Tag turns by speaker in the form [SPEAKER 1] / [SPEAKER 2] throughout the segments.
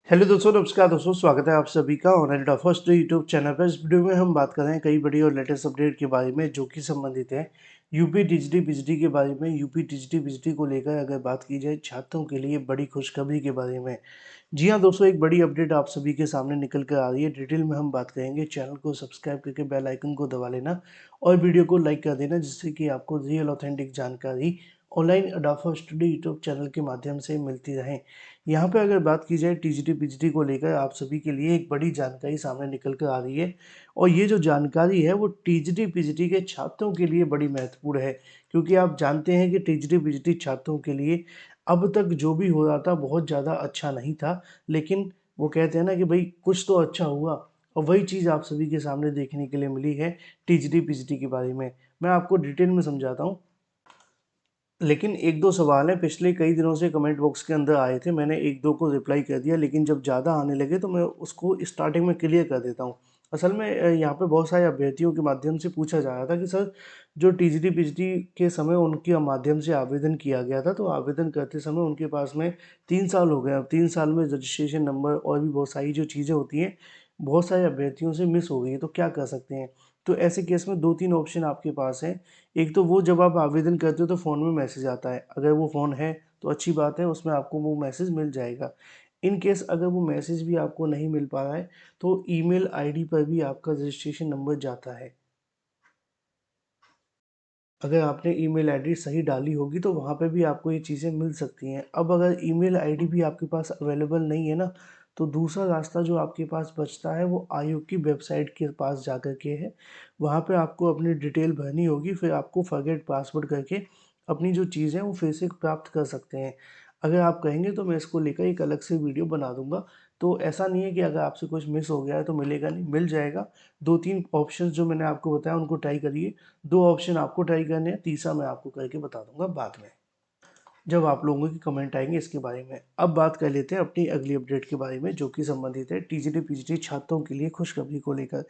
[SPEAKER 1] Hello दोस्तों, नमस्कार दोस्तों। स्वागत है आप सभी का ऑनलाइन फर्स्ट यूट्यूब चैनल पर। इस वीडियो में हम बात कर रहे हैं कई बड़ी और लेटेस्ट अपडेट के बारे में जो कि संबंधित है यूपी टीजीटी बिजली के बारे में। यूपी टीजीटी बिजली को लेकर अगर बात की जाए छात्रों के लिए बड़ी खुशखबरी के बारे में। जी हाँ दोस्तों, एक बड़ी अपडेट आप सभी के सामने निकल कर आ रही है। डिटेल में हम बात करेंगे। चैनल को सब्सक्राइब करके बेल आइकन को दबा लेना और वीडियो को लाइक कर देना, जिससे कि आपको रियल ऑथेंटिक जानकारी ऑनलाइन अडाफा स्टडी यूट्यूब चैनल के माध्यम से मिलती रहे। यहाँ पे अगर बात की जाए टीजीटी पीजीटी को लेकर आप सभी के लिए एक बड़ी जानकारी सामने निकल कर आ रही है। और ये जो जानकारी है वो टीजीटी पीजीटी के छात्रों के लिए बड़ी महत्वपूर्ण है, क्योंकि आप जानते हैं कि टीजीटी पीजीटी छात्रों के लिए अब तक जो भी हो रहा था बहुत ज़्यादा अच्छा नहीं था। लेकिन वो कहते हैं ना कि भाई कुछ तो अच्छा हुआ, और वही चीज़ आप सभी के सामने देखने के लिए मिली है टीजीटी पीजीटी के बारे में। मैं आपको डिटेल में समझाता हूँ, लेकिन एक दो सवाल हैं पिछले कई दिनों से कमेंट बॉक्स के अंदर आए थे। मैंने एक दो को रिप्लाई कर दिया, लेकिन जब ज़्यादा आने लगे तो मैं उसको स्टार्टिंग में क्लियर कर देता हूँ। असल में यहाँ पे बहुत सारे अभ्यर्थियों के माध्यम से पूछा जा रहा था कि सर, जो टीजीटी पीजीटी के समय उनके माध्यम से आवेदन किया गया था, तो आवेदन करते समय उनके पास में 3 साल हो गए। अब 3 साल में रजिस्ट्रेशन नंबर और भी बहुत सारी जो चीज़ें होती हैं, बहुत सारे अभ्यर्थियों से मिस हो गई है, तो क्या कर सकते हैं। तो ऐसे केस में दो तीन ऑप्शन आपके पास हैं। एक तो वो जब आप आवेदन करते हो तो फ़ोन में मैसेज आता है। अगर वो फ़ोन है तो अच्छी बात है, उसमें आपको वो मैसेज मिल जाएगा। इन केस अगर वो मैसेज भी आपको नहीं मिल पा रहा है तो ईमेल आईडी पर भी आपका रजिस्ट्रेशन नंबर जाता है। अगर आपने ईमेल आईडी सही डाली होगी तो वहाँ पे भी आपको ये चीज़ें मिल सकती हैं। अब अगर ईमेल आईडी भी आपके पास अवेलेबल नहीं है ना, तो दूसरा रास्ता जो आपके पास बचता है वो आयोग की वेबसाइट के पास जाकर के है। वहाँ पे आपको अपनी डिटेल भरनी होगी, फिर आपको फॉरगेट पासवर्ड करके अपनी जो चीज़ है वो फिर से प्राप्त कर सकते हैं। अगर आप कहेंगे तो मैं इसको लेकर एक अलग से वीडियो बना दूँगा। तो ऐसा नहीं है कि अगर आपसे कुछ मिस हो गया है तो मिलेगा नहीं, मिल जाएगा। 2-3 ऑप्शंस जो मैंने आपको बताया उनको ट्राई करिए। 2 ऑप्शन आपको ट्राई करने हैं, तीसरा मैं आपको करके बता दूँगा बाद में, जब आप लोगों की कमेंट आएँगे इसके बारे में। अब बात कर लेते हैं अपनी अगली अपडेट के बारे में, जो कि संबंधित है टीजीटी पीजीटी छात्रों के लिए खुशखबरी को लेकर।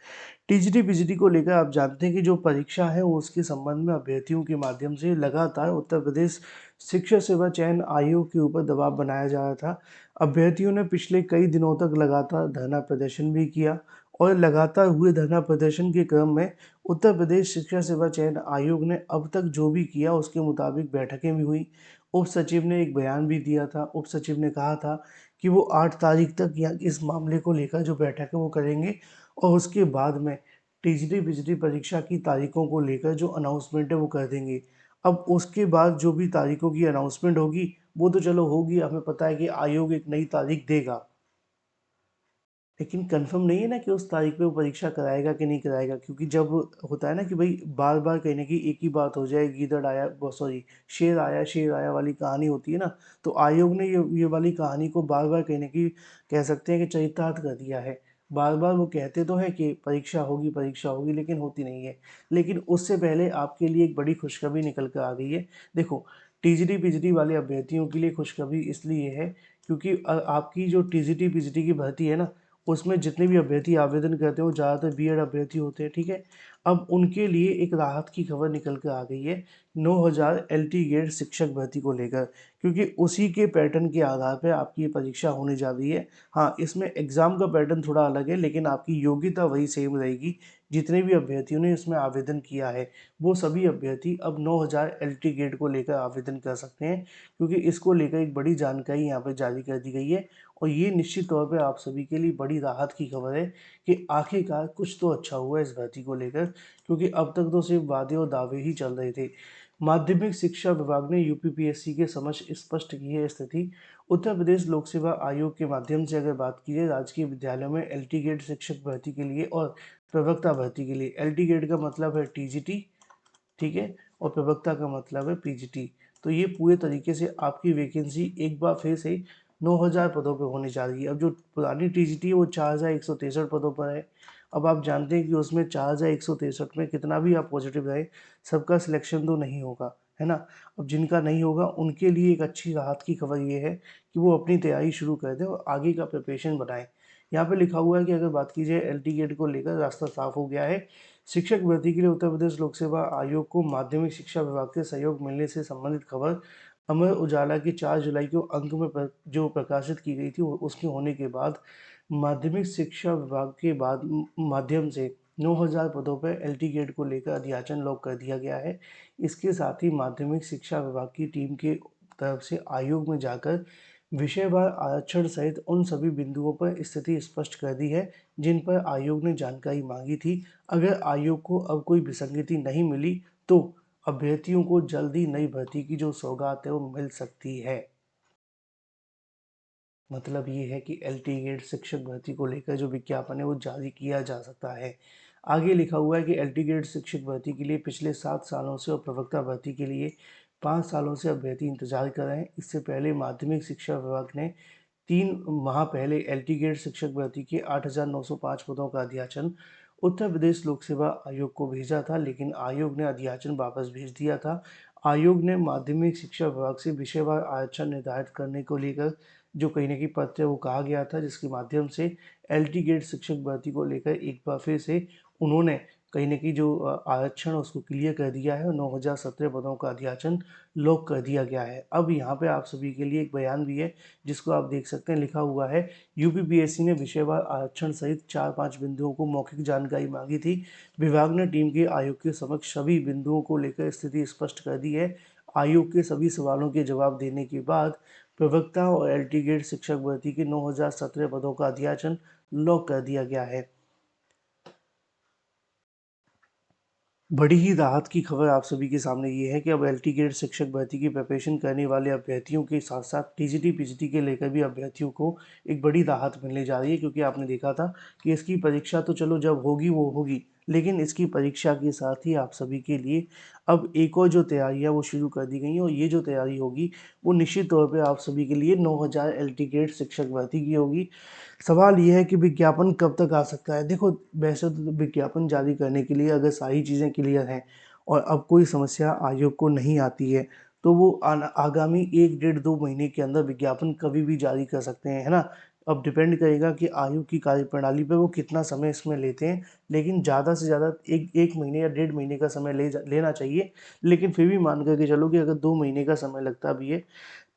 [SPEAKER 1] टीजीटी पीजीटी को लेकर आप जानते हैं कि जो परीक्षा है वो उसके संबंध में अभ्यर्थियों के माध्यम से लगातार उत्तर प्रदेश शिक्षक सेवा चयन आयोग के ऊपर दबाव बनाया जा रहा था। अभ्यर्थियों ने पिछले कई दिनों तक लगातार धरना प्रदर्शन भी किया, और लगातार हुए धरना प्रदर्शन के क्रम में उत्तर प्रदेश शिक्षा सेवा चयन आयोग ने अब तक जो भी किया उसके मुताबिक बैठकें भी हुई। उप सचिव ने एक बयान भी दिया था। उप सचिव ने कहा था कि वो 8 तारीख तक या इस मामले को लेकर जो बैठक है वो करेंगे, और उसके बाद में टीजीटी बिजली परीक्षा की तारीखों को लेकर जो अनाउंसमेंट है वो कर देंगे। अब उसके बाद जो भी तारीखों की अनाउंसमेंट होगी वो तो चलो होगी, हमें पता है कि आयोग एक नई तारीख देगा, लेकिन कंफर्म नहीं है ना कि उस तारीख पे वो परीक्षा कराएगा कि नहीं कराएगा। क्योंकि जब होता है ना कि भाई बार बार कहने की एक ही बात हो जाए, गीदड़ आया सॉरी शेर आया वाली कहानी होती है ना, तो आयोग ने ये वाली कहानी को बार बार कहने की, कह सकते हैं कि चरितार्थ कर दिया है। बार बार वो कहते तो हैं कि परीक्षा होगी, लेकिन होती नहीं है। लेकिन उससे पहले आपके लिए एक बड़ी खुशखबरी निकल कर आ गई है। देखो, टीजीटी पीजीटी वाले अभ्यर्थियों के लिए खुशखबरी इसलिए है क्योंकि आपकी जो टीजीटी पीजीटी की भर्ती है ना, उसमें जितने भी अभ्यर्थी आवेदन करते हैं वो ज़्यादातर बीएड अभ्यर्थी होते हैं, ठीक है। अब उनके लिए एक राहत की खबर निकल कर आ गई है 9000 एलटी गेट शिक्षक भर्ती को लेकर, क्योंकि उसी के पैटर्न के आधार पर आपकी ये परीक्षा होने जा रही है। हाँ, इसमें एग्ज़ाम का पैटर्न थोड़ा अलग है, लेकिन आपकी योग्यता वही सेम रहेगी। जितने भी अभ्यर्थियों ने इसमें आवेदन किया है वो सभी अभ्यर्थी अब 9000 एलटी गेट को लेकर आवेदन कर सकते हैं, क्योंकि इसको लेकर एक बड़ी जानकारी यहाँ पर जारी कर दी गई है। और ये निश्चित तौर पे आप सभी के लिए बड़ी राहत की खबर है कि आखिरकार कुछ तो अच्छा हुआ इस भर्ती को लेकर, क्योंकि अब तक तो सिर्फ वादे और दावे ही चल रहे थे। माध्यमिक शिक्षा विभाग ने यूपीपीएससी के समक्ष स्पष्ट की है स्थिति। उत्तर प्रदेश लोक सेवा आयोग के माध्यम से अगर बात की जाए राजकीय विद्यालयों में एलटी गेट शिक्षक भर्ती के लिए और प्रवक्ता भर्ती के लिए, एलटी गेट का मतलब है टीजीटी, ठीक है, और प्रवक्ता का मतलब है पीजीटी। तो ये पूरे तरीके से आपकी वैकेंसी एक बार फिर से 9000 पदों पे होने जा रही है। अब जो पुरानी टीजीटी है वो 4163 पदों पर है। अब आप जानते हैं कि उसमें 4163 में कितना भी आप पॉजिटिव रहे, सबका सिलेक्शन तो नहीं होगा, है ना। अब जिनका नहीं होगा उनके लिए एक अच्छी राहत की खबर ये है कि वो अपनी तैयारी शुरू कर दें और आगे का प्रिपरेशन बढ़ाएं। यहाँ पे लिखा हुआ है कि अगर बात की जाए एलटी गेट को लेकर रास्ता साफ हो गया है। शिक्षक भर्ती के लिए उत्तर प्रदेश लोक सेवा आयोग को माध्यमिक शिक्षा विभाग से सहयोग मिलने से संबंधित खबर अमर उजाला की 4 जुलाई को अंक में जो प्रकाशित की गई थी उसके होने के बाद माध्यमिक शिक्षा विभाग के बाद माध्यम से 9,000 पदों पर एलटी गेट को लेकर अध्याचन लॉक कर दिया गया है। इसके साथ ही माध्यमिक शिक्षा विभाग की टीम के तरफ से आयोग में जाकर विषयवार आरक्षण सहित उन सभी बिंदुओं पर स्थिति स्पष्ट कर दी है जिन पर आयोग ने जानकारी मांगी थी। अगर आयोग को अब कोई विसंगति नहीं मिली तो अभ्यर्थियों को जल्दी नई भर्ती की जो सौगात है वो मिल सकती है। मतलब ये है कि एल टी गेट शिक्षक भर्ती को लेकर जो विज्ञापन है वो जारी किया जा सकता है। आगे लिखा हुआ है कि एल टी गेट शिक्षक भर्ती के लिए पिछले 7 सालों से और प्रवक्ता भर्ती के लिए 5 सालों से अभ्यर्थी इंतजार कर रहे हैं। इससे पहले माध्यमिक शिक्षा विभाग ने 3 माह पहले एल टी गेट शिक्षक भर्ती के 8,905 पदों का अध्याचन उत्तर प्रदेश लोक सेवा आयोग को भेजा था, लेकिन आयोग ने अध्याचन वापस भेज दिया था। आयोग ने माध्यमिक शिक्षा विभाग से विषयवार आरक्षण निर्धारित करने को लेकर जो कहीं ना कहीं पत्र है वो कहा गया था, जिसके माध्यम से एल टी गेट शिक्षक भर्ती को लेकर एक बार फिर से उन्होंने कहीं ना कहीं जो आरक्षण उसको क्लियर कर दिया है और 9,017 पदों का अध्याचन लॉक कर दिया गया है। अब यहाँ पे आप सभी के लिए एक बयान भी है जिसको आप देख सकते हैं, लिखा हुआ है यूपीपीएससी ने विषयवार आरक्षण सहित 4-5 बिंदुओं को मौखिक जानकारी मांगी थी। विभाग ने टीम के आयोग के समक्ष सभी बिंदुओं को लेकर स्थिति स्पष्ट कर दी है। आयोग के सभी सवालों के जवाब देने के बाद प्रवक्ता और एल टी गेट शिक्षक भर्ती के 9,017 पदों का अध्याचन लॉक कर दिया गया है। बड़ी ही राहत की खबर आप सभी के सामने ये है कि अब एल टी गेट शिक्षक भर्ती की प्रिपरेशन करने वाले अभ्यर्थियों के साथ साथ टीजीटी पीजीटी के लेकर भी अभ्यर्थियों को एक बड़ी राहत मिलने जा रही है, क्योंकि आपने देखा था कि इसकी परीक्षा तो चलो जब होगी वो होगी, लेकिन इसकी परीक्षा के साथ ही आप सभी के लिए अब एक और जो तैयारियां वो शुरू कर दी गई हैं, और ये जो तैयारी होगी वो निश्चित तौर पर आप सभी के लिए 9,000 एल टी गेट शिक्षक भर्ती की होगी। सवाल ये है कि विज्ञापन कब तक आ सकता है। देखो, वैसे तो विज्ञापन जारी करने के लिए अगर सारी चीज़ें क्लियर हैं और अब कोई समस्या आयोग को नहीं आती है तो वो आगामी 1 डेढ़ 2 महीने के अंदर विज्ञापन कभी भी जारी कर सकते हैं, है ना। अब डिपेंड करेगा कि आयोग की कार्यप्रणाली पे वो कितना समय इसमें लेते हैं, लेकिन ज़्यादा से ज़्यादा एक एक महीने या 1.5 महीने का समय लेना चाहिए। लेकिन फिर भी मान करके चलो कि अगर 2 महीने का समय लगता भी है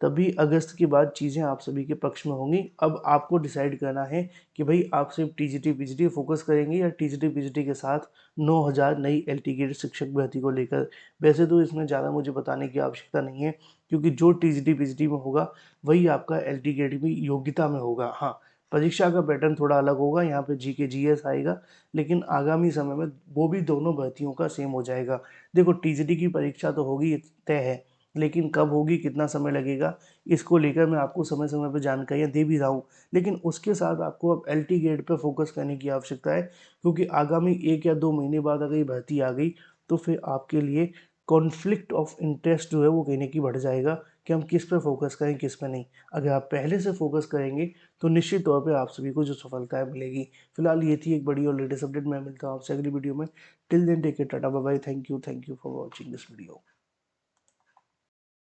[SPEAKER 1] तभी अगस्त के बाद चीज़ें आप सभी के पक्ष में होंगी। अब आपको डिसाइड करना है कि भाई आप सिर्फ टीजीटी पीजीटी फोकस करेंगे या टीजीटी पीजीटी के साथ 9,000 नई एलटीगेट शिक्षक भर्ती को लेकर। वैसे तो इसमें ज़्यादा मुझे बताने की आवश्यकता नहीं है, क्योंकि जो टीजीटी पीजीटी में होगा वही आपका एलटीगेट भी योग्यता में होगा। हाँ, परीक्षा का पैटर्न थोड़ा अलग होगा, यहाँ पे जीके जीएस आएगा, लेकिन आगामी समय में वो भी दोनों भर्तियों का सेम हो जाएगा। देखो, टीजीटी की परीक्षा तो होगी, तय है, लेकिन कब होगी, कितना समय लगेगा, इसको लेकर मैं आपको समय समय पर जानकारियाँ दे भी रहा हूँ। लेकिन उसके साथ आपको अब एल टी गेट पर फोकस करने की आवश्यकता है, क्योंकि आगामी 1 या 2 महीने बाद अगर ये भर्ती आ गई तो फिर आपके लिए कॉन्फ्लिक्ट ऑफ इंटरेस्ट जो है वो कहीं की बढ़ जाएगा कि हम किस पे फोकस करें किस पे नहीं। अगर आप पहले से फोकस करेंगे तो निश्चित तौर पे आप सभी को जो सफलताएं मिलेगी। फिलहाल ये थी एक बड़ी और लेटेस्ट अपडेट। मैं मिलता हूँ आपसे अगली वीडियो में। Till then take care, tata bye bye, thank you for watching this video.